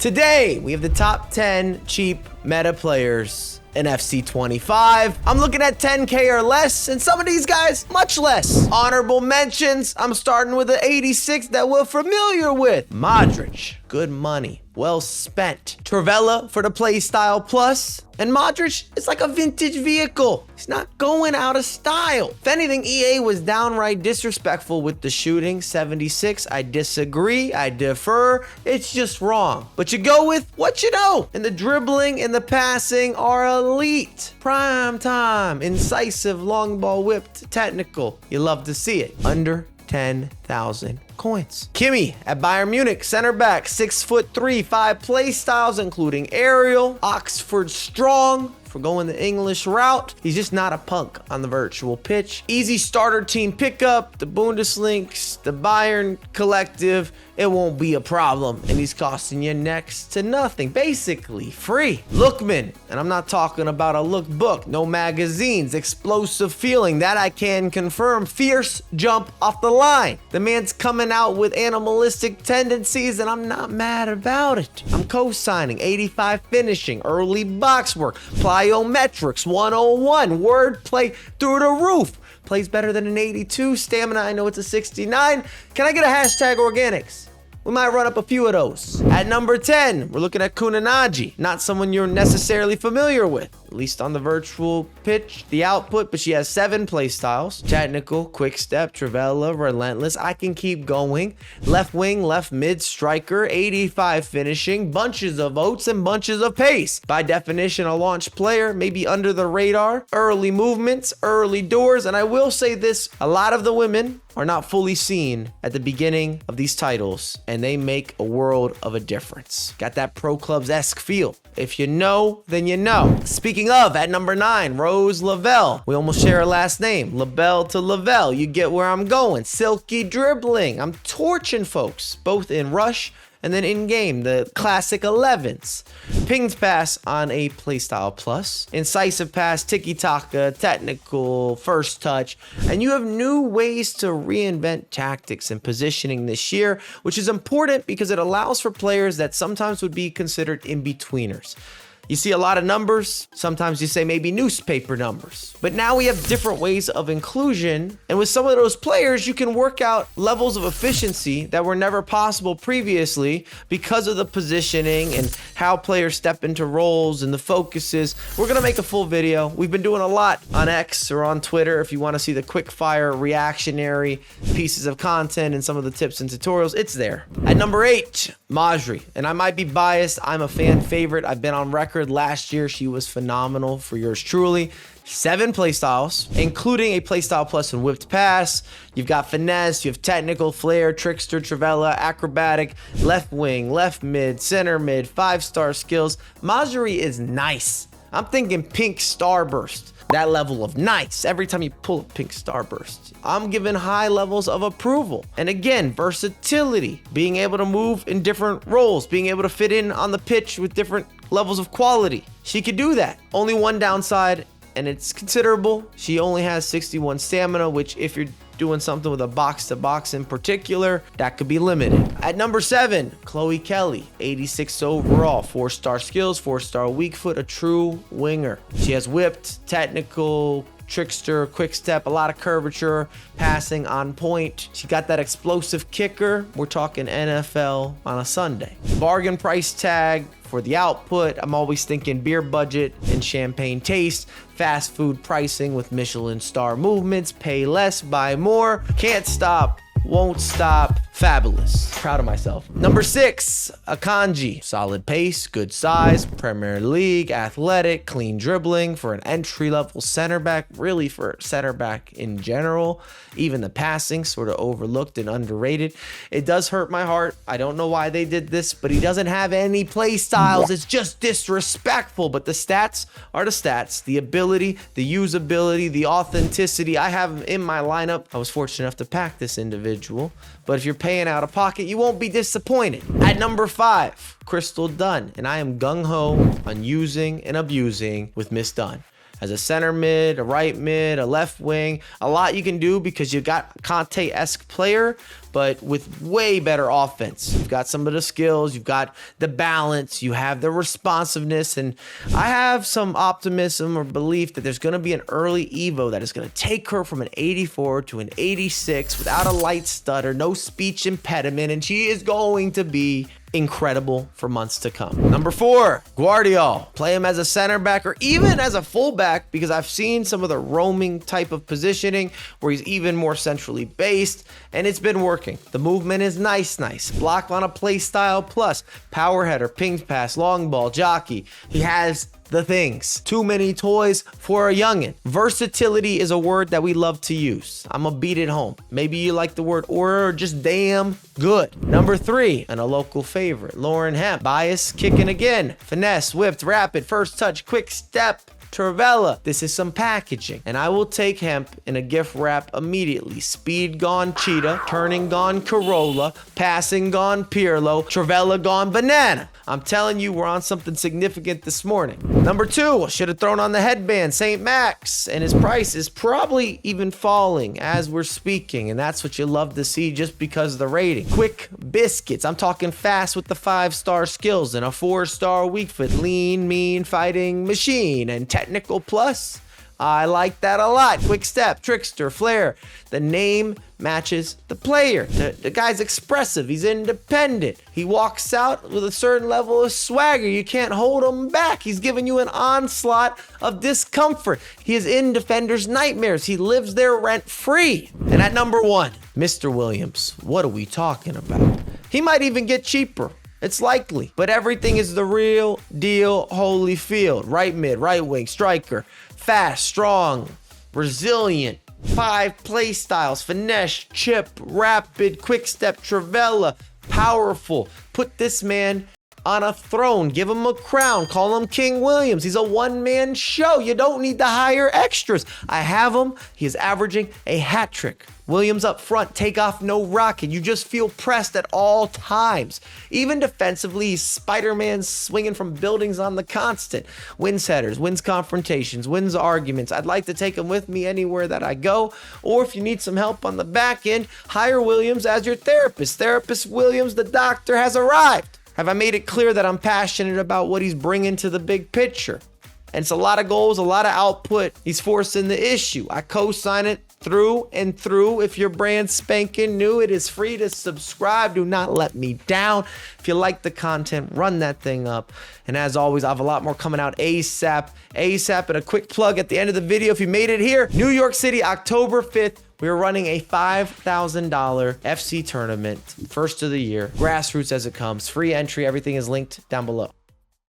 Today, we have the top 10 cheap meta players in FC 25. I'm looking at 10K or less, and some of these guys, much less. Honorable mentions, I'm starting with an 86 that we're familiar with. Modric, good money, well spent. Trivela for the playstyle plus. And Modric is like a vintage vehicle. He's not going out of style. If anything, EA was downright disrespectful with the shooting. 76, I disagree, I defer. It's just wrong. But you go with what you know. And the dribbling and the passing are elite. Prime time, incisive, long ball whipped, technical. You love to see it. Under 10,000 coins. Kuni at Bayern Munich, center back, 6'3", 5 play styles, including aerial, Oxford strong. For going the English route, he's just not a punk on the virtual pitch. Easy starter team pickup, the Bundeslinks, the Bayern collective, it won't be a problem. And he's costing you next to nothing, basically free. Lookman, and I'm not talking about a lookbook, no magazines, explosive feeling, that I can confirm. Fierce jump off the line. The man's coming out with animalistic tendencies, and I'm not mad about it. I'm co-signing, 85 finishing, early box work, plyometrics, 101, wordplay through the roof. Plays better than an 82, stamina, I know it's a 69. Can I get a hashtag organics? We might run up a few of those. At number 10, we're looking at Kuni, not someone you're necessarily familiar with, at least on the virtual pitch, the output, but she has 7 play styles. Technical, quick step, Trivela, relentless. I can keep going. Left wing, left mid, striker, 85 finishing, bunches of oats and bunches of pace. By definition, a launch player, maybe under the radar, early movements, early doors, and I will say this, a lot of the women are not fully seen at the beginning of these titles, and they make a world of a difference. Got that pro clubs-esque feel. If you know, then you know. Speaking of, at number 9, Rose LaBelle. We almost share a last name. LaBelle to LaBelle. You get where I'm going. Silky dribbling. I'm torching folks, both in rush and then in-game, the classic 11s. Pinged pass on a playstyle plus. Incisive pass, tiki-taka, technical, first touch. And you have new ways to reinvent tactics and positioning this year, which is important because it allows for players that sometimes would be considered in-betweeners. You see a lot of numbers, sometimes you say maybe newspaper numbers. But now we have different ways of inclusion, and with some of those players, you can work out levels of efficiency that were never possible previously because of the positioning and how players step into roles and the focuses. We're gonna make a full video. We've been doing a lot on X or on Twitter. If you wanna see the quick fire reactionary pieces of content and some of the tips and tutorials, it's there. At number 8, Maeri, and I might be biased, I'm a fan favorite. I've been on record last year, she was phenomenal for yours truly. 7 playstyles, including a playstyle plus and whipped pass. You've got finesse, you have technical, flair, trickster, Trivela, acrobatic, left wing, left mid, center mid, 5-star skills. Maeri is nice. I'm thinking pink starburst. That level of nice every time you pull a pink starburst. I'm giving high levels of approval. And again, versatility, being able to move in different roles, being able to fit in on the pitch with different levels of quality. She could do that. Only one downside, and it's considerable. She only has 61 stamina, which if you're doing something with a box-to-box in particular, that could be limited. At number 7, Chloe Kelly, 86 overall, 4-star skills, 4-star weak foot, a true winger. She has whipped, technical, trickster, quick step, a lot of curvature, passing on point. She got that explosive kicker. We're talking NFL on a Sunday. Bargain price tag for the output. I'm always thinking beer budget and champagne taste. Fast food pricing with Michelin star movements. Pay less, buy more. Can't stop, won't stop. Fabulous. Proud of myself. Number 6, Akanji. Solid pace, good size, Premier League, athletic, clean dribbling for an entry-level center back, really for center back in general. Even the passing, sort of overlooked and underrated. It does hurt my heart. I don't know why they did this, but he doesn't have any play styles. It's just disrespectful, but the stats are the stats. The ability, the usability, the authenticity. I have him in my lineup. I was fortunate enough to pack this individual, but if you're paying out of pocket, you won't be disappointed. At number 5, Crystal Dunn, and I am gung-ho on using and abusing with Miss Dunn. As a center mid, a right mid, a left wing, a lot you can do because you got Conte-esque player, but with way better offense. You've got some of the skills, you've got the balance, you have the responsiveness, and I have some optimism or belief that there's going to be an early Evo that is going to take her from an 84 to an 86 without a light stutter, no speech impediment, and she is going to be incredible for months to come. Number 4, Guardio. Play him as a center back or even as a fullback, because I've seen some of the roaming type of positioning where he's even more centrally based, and it's been working. The movement is nice. Block on a play style plus, power header, ping pass, long ball, jockey. He has the things. Too many toys for a youngin'. Versatility is a word that we love to use. I'm gonna beat it home. Maybe you like the word or just damn good. Number 3, and a local favorite, Lauren Hemp. Bias, kicking again. Finesse, whipped, rapid, first touch, quick step, Trivella. This is some packaging, and I will take Hemp in a gift wrap immediately. Speed gone Cheetah, turning gone Corolla, passing gone Pirlo, Trivella gone Banana. I'm telling you, we're on something significant this morning. Number 2, should have thrown on the headband, St. Max, and his price is probably even falling as we're speaking, and that's what you love to see just because of the rating. Quick biscuits. I'm talking fast with the 5-star skills and a 4-star weak foot, lean, mean, fighting machine, and technical plus. I like that a lot. Quick step, trickster, flair. The name matches the player. The guy's expressive. He's independent. He walks out with a certain level of swagger. You can't hold him back. He's giving you an onslaught of discomfort. He is in defenders' nightmares. He lives there rent-free. And at number 1, Mr. Williams. What are we talking about? He might even get cheaper. It's likely, but everything is the real deal Holyfield. Right mid, right wing, striker, fast, strong, resilient, 5 play styles, finesse, chip, rapid, quick step, Trivella, powerful. Put this man on a throne, give him a crown, call him King Williams. He's a one-man show. You don't need to hire extras. I have him. He is averaging a hat trick. Williams up front, take off no rocket. You just feel pressed at all times. Even defensively, he's Spider-Man swinging from buildings on the constant. Wins headers, wins confrontations, wins arguments. I'd like to take him with me anywhere that I go. Or if you need some help on the back end, hire Williams as your therapist. Therapist Williams, the doctor, has arrived. Have I made it clear that I'm passionate about what he's bringing to the big picture? And it's a lot of goals, a lot of output. He's forcing the issue. I co-sign it through and through. If you're brand spanking new, it is free to subscribe. Do not let me down. If you like the content, run that thing up. And as always, I have a lot more coming out ASAP. And a quick plug at the end of the video. If you made it here, New York City, October 5th. We are running a $5,000 FC tournament, first of the year, grassroots as it comes, free entry. Everything is linked down below.